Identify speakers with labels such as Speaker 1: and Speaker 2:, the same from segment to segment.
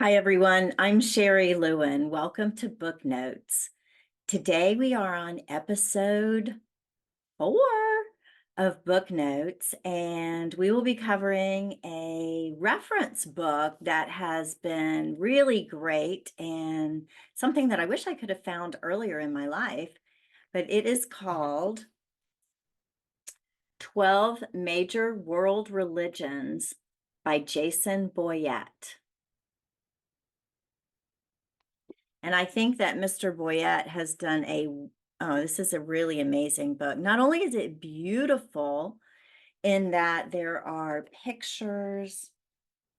Speaker 1: Hi, everyone. I'm Sherry Lewin. Welcome to Book Notes. Today we are on episode 4 of Book Notes, and we will be covering a reference book that has been really great and something that I wish I could have found earlier in my life, but it is called 12 Major World Religions by Jason Boyett. And I think that Mr. Boyett has done this is a really amazing book. Not only is it beautiful in that there are pictures,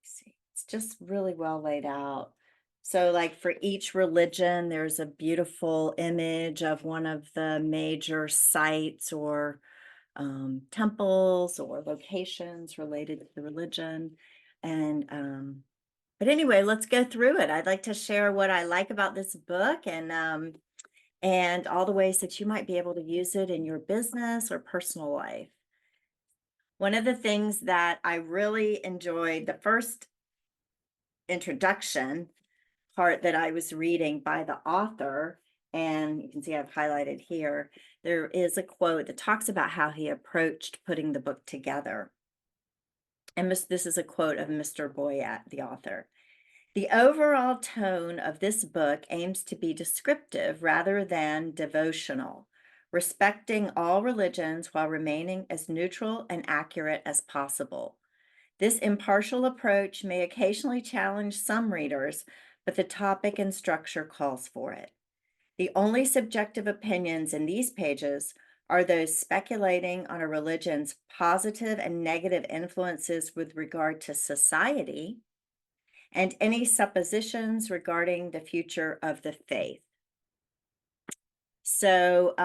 Speaker 1: see, it's just really well laid out. So like for each religion, there's a beautiful image of one of the major sites or temples or locations related to the religion. But anyway, let's go through it. I'd like to share what I like about this book and all the ways that you might be able to use it in your business or personal life. One of the things that I really enjoyed, the first introduction part that I was reading by the author, and you can see I've highlighted here, there is a quote that talks about how he approached putting the book together. And this is a quote of Mr. Boyett, the author. The overall tone of this book aims to be descriptive rather than devotional, respecting all religions while remaining as neutral and accurate as possible. This impartial approach may occasionally challenge some readers, but the topic and structure calls for it. The only subjective opinions in these pages are those speculating on a religion's positive and negative influences with regard to society, and any suppositions regarding the future of the faith. So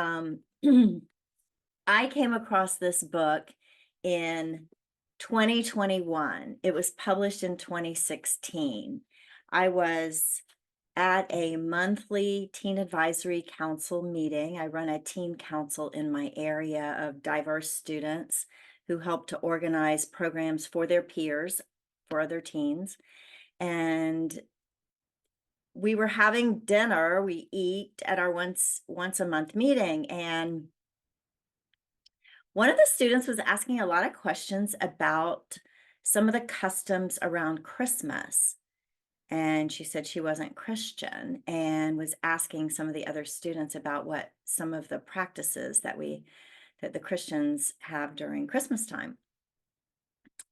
Speaker 1: I came across this book in 2021. It was published in 2016. I was at a monthly teen advisory council meeting. I run a teen council in my area of diverse students who help to organize programs for their peers, for other teens. And we were having dinner. We eat at our once a month meeting, and one of the students was asking a lot of questions about some of the customs around Christmas. And she said she wasn't Christian and was asking some of the other students about what some of the practices that the Christians have during Christmas time.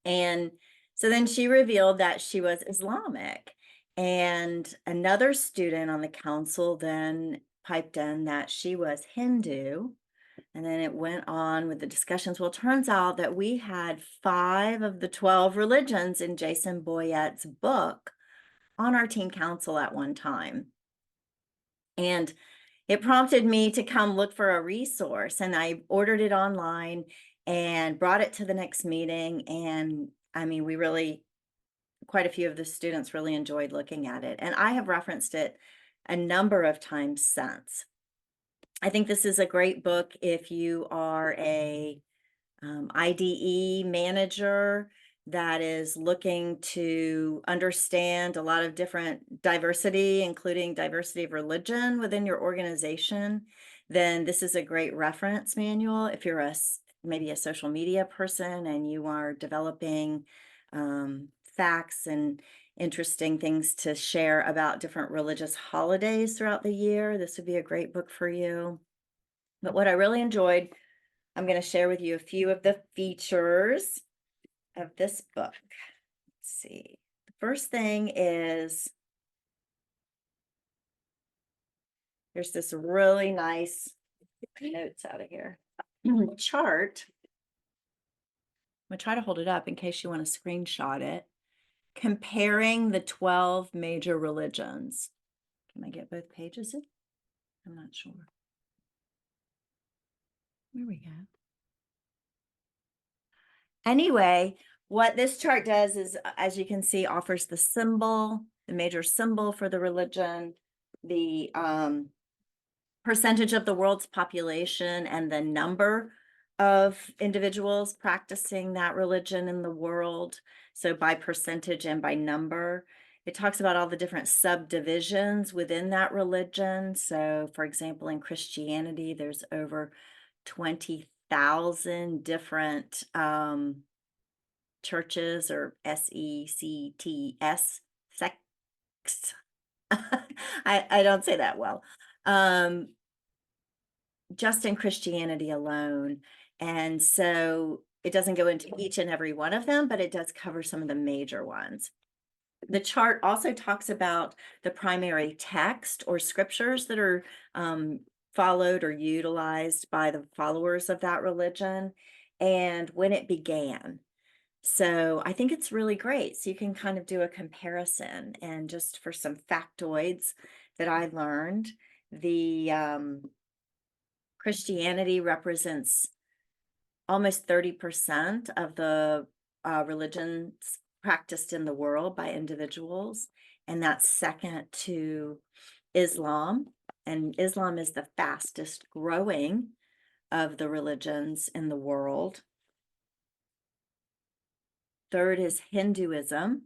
Speaker 1: And so then she revealed that she was Islamic. And another student on the council then piped in that she was Hindu. And then it went on with the discussions. Well, it turns out that we had 5 of the 12 religions in Jason Boyett's book on our teen council at one time. And it prompted me to come look for a resource, and I ordered it online and brought it to the next meeting. And I mean, quite a few of the students really enjoyed looking at it. And I have referenced it a number of times since. I think this is a great book if you are a IDE manager that is looking to understand a lot of different diversity, including diversity of religion within your organization. Then this is a great reference manual. If you're maybe a social media person and you are developing facts and interesting things to share about different religious holidays throughout the year, this would be a great book for you. But what I really enjoyed, I'm going to share with you a few of the features of this book. Let's see. The first thing is there's this really nice notes out of here chart. I'm going to try to hold it up in case you want to screenshot it, comparing the 12 major religions. Can I get both pages in? I'm not sure. There we go. Anyway, what this chart does is, as you can see, offers the symbol, the major symbol for the religion, the percentage of the world's population, and the number of individuals practicing that religion in the world. So by percentage and by number. it talks about all the different subdivisions within that religion. So, for example, in Christianity, there's over 20,000 different churches, or sects. I don't say that well. Just in Christianity alone. And so it doesn't go into each and every one of them, but it does cover some of the major ones. The chart also talks about the primary text or scriptures that are followed or utilized by the followers of that religion and when it began. So I think it's really great. So you can kind of do a comparison. And just for some factoids that I learned, the Christianity represents almost 30% of the religions practiced in the world by individuals, and that's second to Islam. And Islam is the fastest growing of the religions in the world. Third is Hinduism,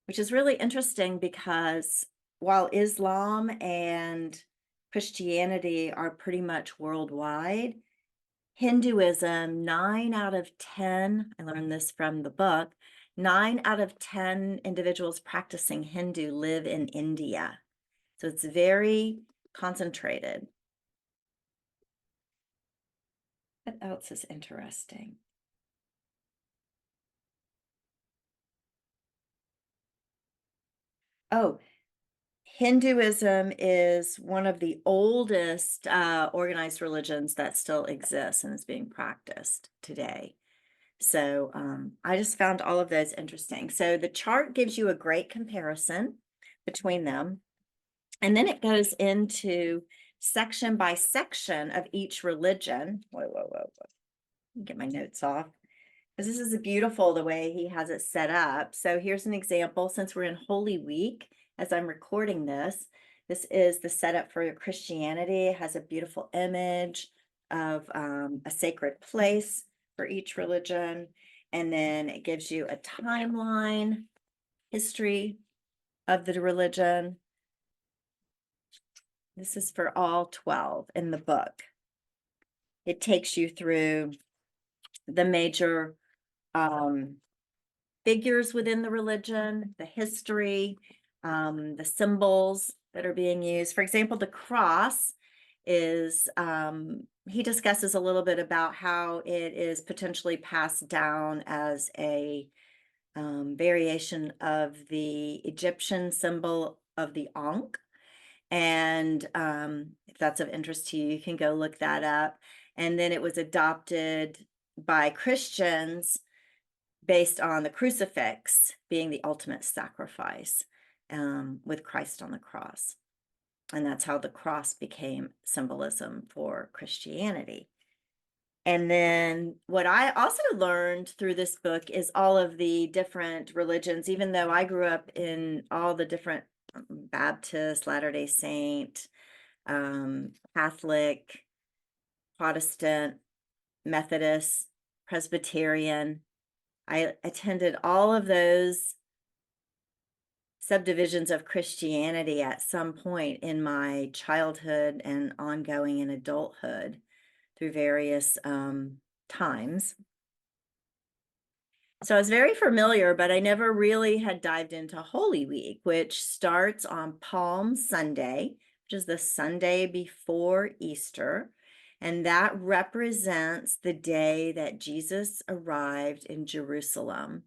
Speaker 1: which is really interesting because while Islam and Christianity are pretty much worldwide, Hinduism, 9 out of 10, I learned this from the book, 9 out of 10 individuals practicing Hindu live in India. So it's very concentrated. What else is interesting? Oh, Hinduism is one of the oldest organized religions that still exists and is being practiced today. So I just found all of those interesting. So the chart gives you a great comparison between them. And then it goes into section by section of each religion. Whoa. Get my notes off. Because this is beautiful the way he has it set up. So here's an example. Since we're in Holy Week, as I'm recording this, this is the setup for Christianity. It has a beautiful image of a sacred place for each religion. And then it gives you a timeline, history of the religion. This is for all 12 in the book. It takes you through the major figures within the religion, the history, the symbols that are being used. For example, the cross is, he discusses a little bit about how it is potentially passed down as a variation of the Egyptian symbol of the Ankh. And if that's of interest to you, you can go look that up. And then it was adopted by Christians based on the crucifix being the ultimate sacrifice, with Christ on the cross. And that's how the cross became symbolism for Christianity. And then what I also learned through this book is all of the different religions, even though I grew up in all the different Baptist, Latter-day Saint, Catholic, Protestant, Methodist, Presbyterian. I attended all of those subdivisions of Christianity at some point in my childhood and ongoing in adulthood through various times. So I was very familiar, but I never really had dived into Holy Week, which starts on Palm Sunday, which is the Sunday before Easter. And that represents the day that Jesus arrived in Jerusalem.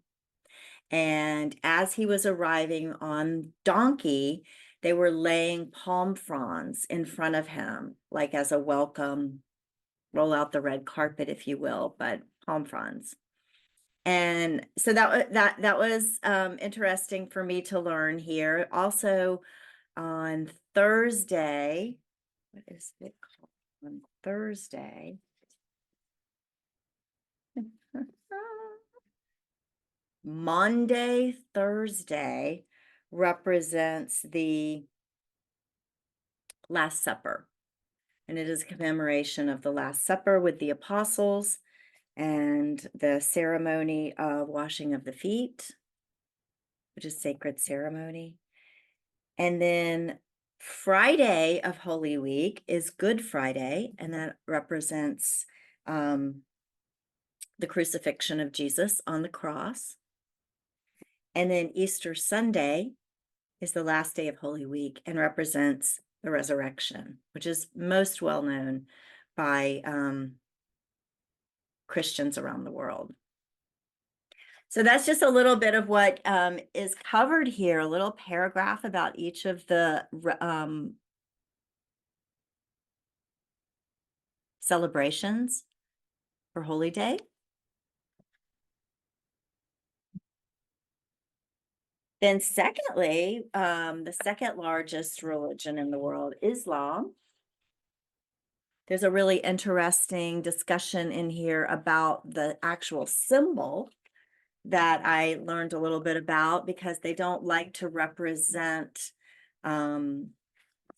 Speaker 1: And as he was arriving on donkey, they were laying palm fronds in front of him, like as a welcome, roll out the red carpet, if you will, but palm fronds. And so that was interesting for me to learn here. Also on Thursday, what is it called? On Thursday. Monday, Thursday represents the Last Supper. And it is a commemoration of the Last Supper with the apostles and the ceremony of washing of the feet. which is sacred ceremony. And then Friday of Holy Week is Good Friday, and that represents the crucifixion of Jesus on the cross. And then Easter Sunday is the last day of Holy Week and represents the resurrection, which is most well known by Christians around the world. So that's just a little bit of what is covered here, a little paragraph about each of the celebrations for Holy Day. Then secondly, the second largest religion in the world, Islam. There's a really interesting discussion in here about the actual symbol that I learned a little bit about, because they don't like to represent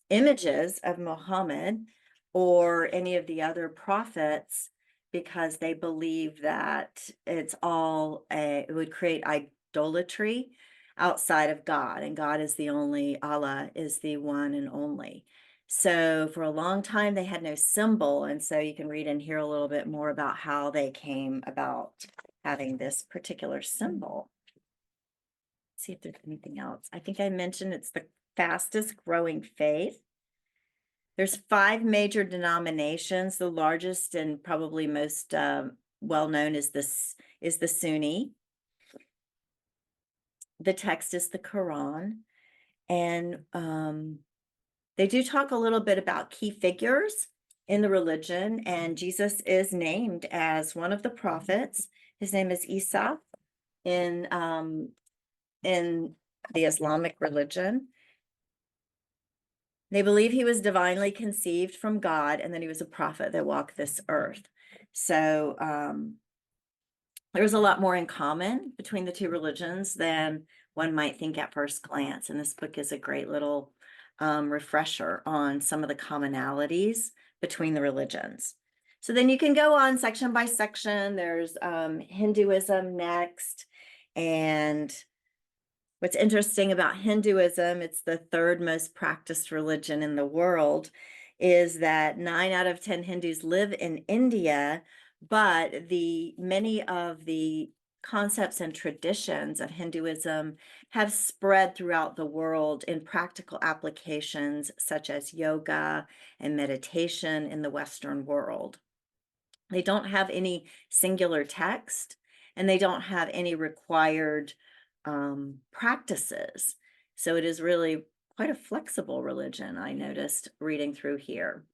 Speaker 1: images of Muhammad or any of the other prophets, because they believe that it would create idolatry outside of God, and God is the only, Allah is the one and only. So for a long time they had no symbol, and so you can read and hear a little bit more about how they came about having this particular symbol. Let's see if there's anything else. I think I mentioned it's the fastest growing faith. There's 5 major denominations. The largest and probably most well known is the Sunni. The text is the Quran, and they do talk a little bit about key figures in the religion, and Jesus is named as one of the prophets. His name is Isa in the Islamic religion. They believe he was divinely conceived from God, and that he was a prophet that walked this earth. So there's a lot more in common between the two religions than one might think at first glance. And this book is a great little refresher on some of the commonalities between the religions. So then you can go on section by section. There's Hinduism next. And what's interesting about Hinduism, it's the 3rd most practiced religion in the world, is that 9 out of 10 Hindus live in India, but many of the concepts and traditions of Hinduism have spread throughout the world in practical applications such as yoga and meditation in the Western world. They don't have any singular text, and they don't have any required practices. So it is really quite a flexible religion, I noticed reading through here.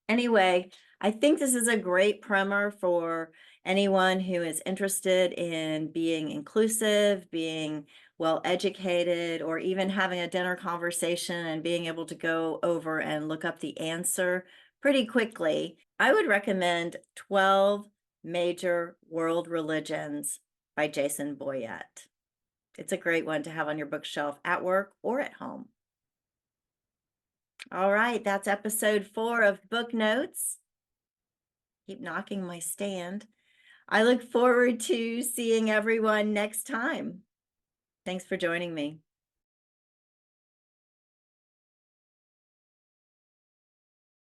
Speaker 1: Anyway, I think this is a great primer for anyone who is interested in being inclusive, being well educated, or even having a dinner conversation and being able to go over and look up the answer pretty quickly. I would recommend 12 Major World Religions by Jason Boyett. It's a great one to have on your bookshelf at work or at home. All right, that's episode 4 of Book Notes. Keep knocking my stand. I look forward to seeing everyone next time. Thanks for joining me.